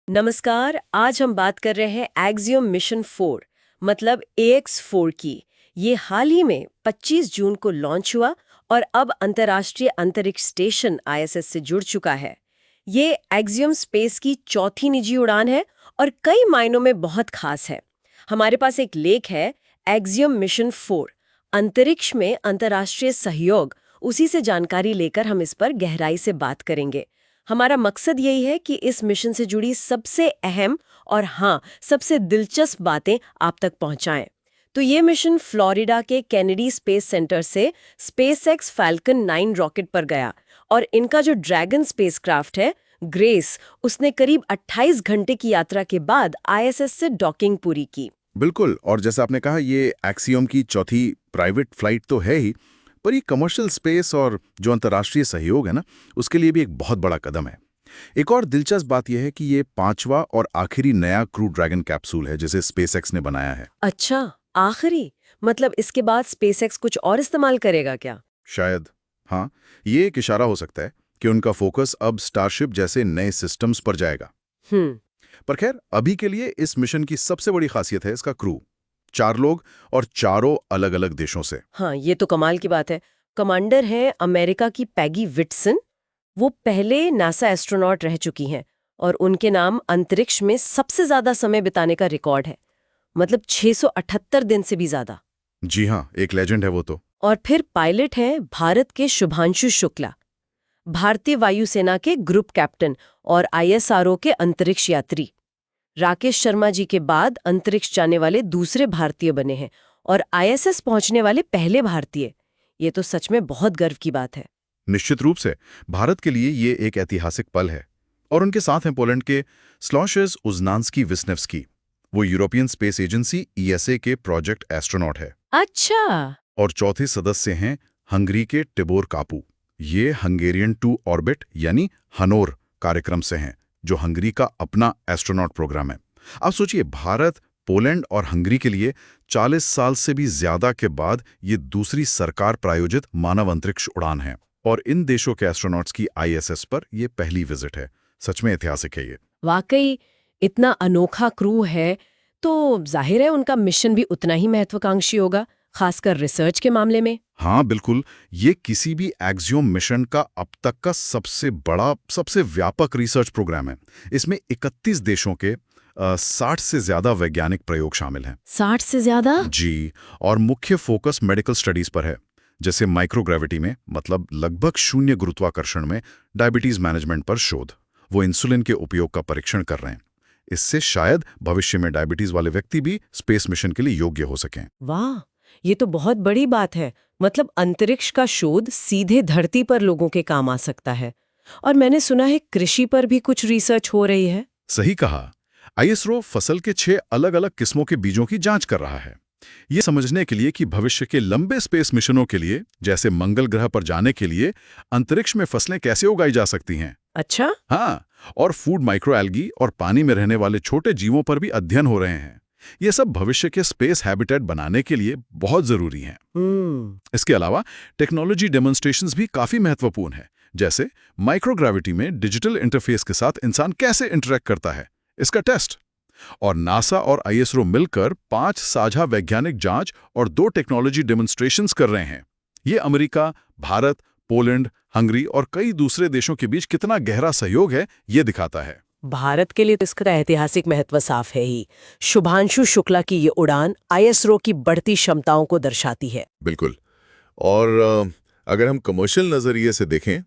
नमस्कार। आज हम बात कर रहे हैं एक्सियोम मिशन 4 मतलब AX4 की। ये हाल ही में 25 जून को लॉन्च हुआ और अब अंतर्राष्ट्रीय अंतरिक्ष स्टेशन ISS से जुड़ चुका है। ये एक्सियोम स्पेस की चौथी निजी उड़ान है और कई मायनों में बहुत खास है। हमारे पास एक लेख है, एक्सियोम मिशन 4 अंतरिक्ष में अंतर्राष्ट्रीय सहयोग। उसी से जानकारी लेकर हम इस पर गहराई से बात करेंगे। हमारा मकसद यही है कि इस मिशन से जुड़ी सबसे अहम और सबसे दिलचस्प बातें आप तक पहुंचाएं। तो ये मिशन फ्लोरिडा के केनेडी स्पेस सेंटर से स्पेसएक्स फैल्कन 9 रॉकेट पर गया और इनका जो ड्रैगन स्पेसक्राफ्ट है ग्रेस, उसने करीब 28 घंटे की यात्रा के बाद ISS से डॉकिंग पूरी की। बिल्कुल। और जैसा आपने कहा, ये एक्सियोम की चौथी प्राइवेट फ्लाइट तो है ही, पर ये कमर्शियल स्पेस और जो अंतर्राष्ट्रीय सहयोग है ना, उसके लिए भी एक बहुत बड़ा कदम है। एक और दिलचस्प बात यह है कि ये पांचवा और आखिरी नया क्रू ड्रैगन कैप्सूल है जिसे स्पेसएक्स ने बनाया है। अच्छा, आखिरी मतलब इसके बाद स्पेसएक्स कुछ और इस्तेमाल करेगा क्या? शायद, हाँ। ये एक इशारा हो सकता है कि उनका फोकस अब स्टारशिप जैसे नए सिस्टम्स पर जाएगा। हम्म। पर खैर, अभी के लिए इस मिशन की सबसे बड़ी खासियत है इसका क्रू। 4 लोग और चारों अलग अलग देशों से। हाँ, ये तो कमाल की बात है। कमांडर हैं अमेरिका की पैगी विटसन। वो पहले नासा एस्ट्रोनॉट रह चुकी हैं और उनके नाम अंतरिक्ष में सबसे ज्यादा समय बिताने का रिकॉर्ड है, मतलब 678 दिन से भी ज्यादा। जी हाँ, एक लेजेंड है वो तो। और फिर पायलट हैं भारत के शुभांशु शुक्ला, भारतीय वायुसेना के ग्रुप कैप्टन और ISRO के अंतरिक्ष यात्री। राकेश शर्मा जी के बाद अंतरिक्ष जाने वाले दूसरे भारतीय बने हैं और ISS पहुंचने वाले पहले भारतीय। ये तो सच में बहुत गर्व की बात है। निश्चित रूप से भारत के लिए ये एक ऐतिहासिक पल है। और उनके साथ हैं पोलैंड के स्लॉशेस उज़नान्स्की विस्नेव्स्की। वो यूरोपियन स्पेस एजेंसी ESA के प्रोजेक्ट एस्ट्रोनॉट है। अच्छा। और चौथे सदस्य हैं हंगरी के टिबोर कापू। ये हंगेरियन टू ऑर्बिट यानी हनोर कार्यक्रम से हैं, जो हंगरी का अपना एस्ट्रोनॉट प्रोग्राम है। आप सोचिए, भारत, पोलैंड और हंगरी के लिए 40 साल से भी ज्यादा के बाद ये दूसरी सरकार प्रायोजित मानव अंतरिक्ष उड़ान है। और इन देशों के एस्ट्रोनॉट्स की ISS पर यह पहली विजिट है। सच में ऐतिहासिक है ये। वाकई, इतना अनोखा क्रू है तो जाहिर है उनका मिशन भी उतना ही महत्वाकांक्षी होगा, खासकर रिसर्च के मामले में। हाँ बिल्कुल, ये किसी भी एक्सियोम मिशन का अब तक का सबसे बड़ा, सबसे व्यापक रिसर्च प्रोग्राम है। इसमें 31 देशों के 60 से ज्यादा वैज्ञानिक प्रयोग शामिल हैं। 60 से ज्यादा? जी। और मुख्य फोकस मेडिकल स्टडीज पर है, जैसे माइक्रोग्रेविटी में, मतलब लगभग शून्य गुरुत्वाकर्षण में डायबिटीज मैनेजमेंट पर शोध। वो इंसुलिन के उपयोग का परीक्षण कर रहे हैं। इससे शायद भविष्य में डायबिटीज वाले व्यक्ति भी स्पेस मिशन के लिए योग्य हो सकें। वाह, ये तो बहुत बड़ी बात है। मतलब अंतरिक्ष का शोध सीधे धरती पर लोगों के काम आ सकता है। और मैंने सुना है कृषि पर भी कुछ रिसर्च हो रही है। सही कहा। ISRO फसल के 6 अलग-अलग किस्मों के बीजों की जांच कर रहा है, ये समझने के लिए कि भविष्य के लंबे स्पेस मिशनों के लिए, जैसे मंगल ग्रह पर जाने के लिए, अंतरिक्ष में फसलें कैसे उगाई जा सकती हैं। अच्छा। हाँ, और फूड माइक्रोएल्गी और पानी में रहने वाले छोटे जीवों पर भी अध्ययन हो रहे हैं। ये सब भविष्य के स्पेस हैबिटेट बनाने के लिए बहुत जरूरी हैं। इसके अलावा टेक्नोलॉजी डेमोन्स्ट्रेशंस भी काफी महत्वपूर्ण है, जैसे माइक्रोग्रेविटी में डिजिटल इंटरफेस के साथ इंसान कैसे इंटरेक्ट करता है, इसका टेस्ट। और नासा और ISRO मिलकर 5 साझा वैज्ञानिक जांच और 2 टेक्नोलॉजी डेमोन्स्ट्रेशंस कर रहे हैं। ये अमेरिका, भारत, पोलैंड, हंगरी और कई दूसरे देशों के बीच कितना गहरा सहयोग है, ये दिखाता है। भारत के लिए तो इसका ऐतिहासिक महत्व साफ है ही। शुभांशु शुक्ला की ये उड़ान ISRO की बढ़ती क्षमताओं को दर्शाती है। बिल्कुल। और अगर हम कमर्शियल नजरिए से देखें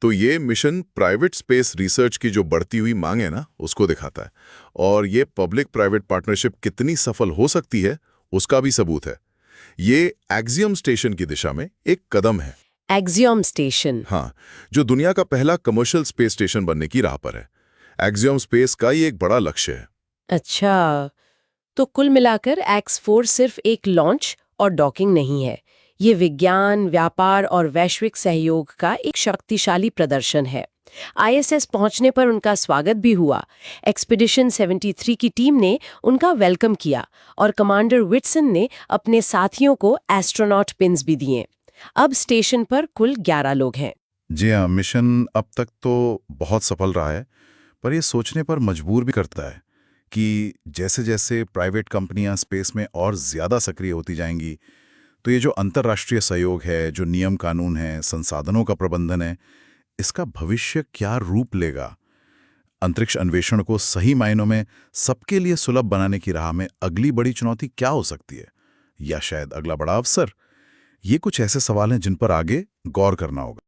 तो ये मिशन प्राइवेट स्पेस रिसर्च की जो बढ़ती हुई मांग है ना, उसको दिखाता है। और ये पब्लिक प्राइवेट पार्टनरशिप कितनी सफल हो सकती है, उसका भी सबूत है। ये एक्सियोम स्टेशन की दिशा में एक कदम है। Axiom station? हाँ, जो दुनिया का पहला कमर्शियल स्पेस स्टेशन बनने की राह पर है। एक्सियोम स्पेस का ये एक बड़ा लक्ष्य है। अच्छा, तो कुल मिलाकर X4 सिर्फ एक लॉन्च और डॉकिंग नहीं है। ये विज्ञान, व्यापार और वैश्विक सहयोग का एक शक्तिशाली प्रदर्शन है। ISS पहुंचने पर उनका स्वागत भी हुआ। एक्सपीडिशन 73 की टीम ने उनका वेलकम किया और कमांडर विटसन ने अपने साथियों को एस्ट्रोनॉट पिन्स भी दिए। अब स्टेशन पर कुल 11 लोग हैं। जी हाँ, मिशन अब तक तो बहुत सफल रहा है। पर यह सोचने पर मजबूर भी करता है कि जैसे जैसे प्राइवेट कंपनियां स्पेस में और ज़्यादा सक्रिय होती जाएंगी, तो ये जो अंतर्राष्ट्रीय सहयोग है, जो नियम कानून है, संसाधनों का प्रबंधन है, इसका भविष्य क्या रूप लेगा? अंतरिक्ष अन्वेषण को सही मायनों में सबके लिए सुलभ बनाने की राह में अगली बड़ी चुनौती क्या हो सकती है, या शायद अगला बड़ा अवसर? ये कुछ ऐसे सवाल हैं जिन पर आगे गौर करना होगा।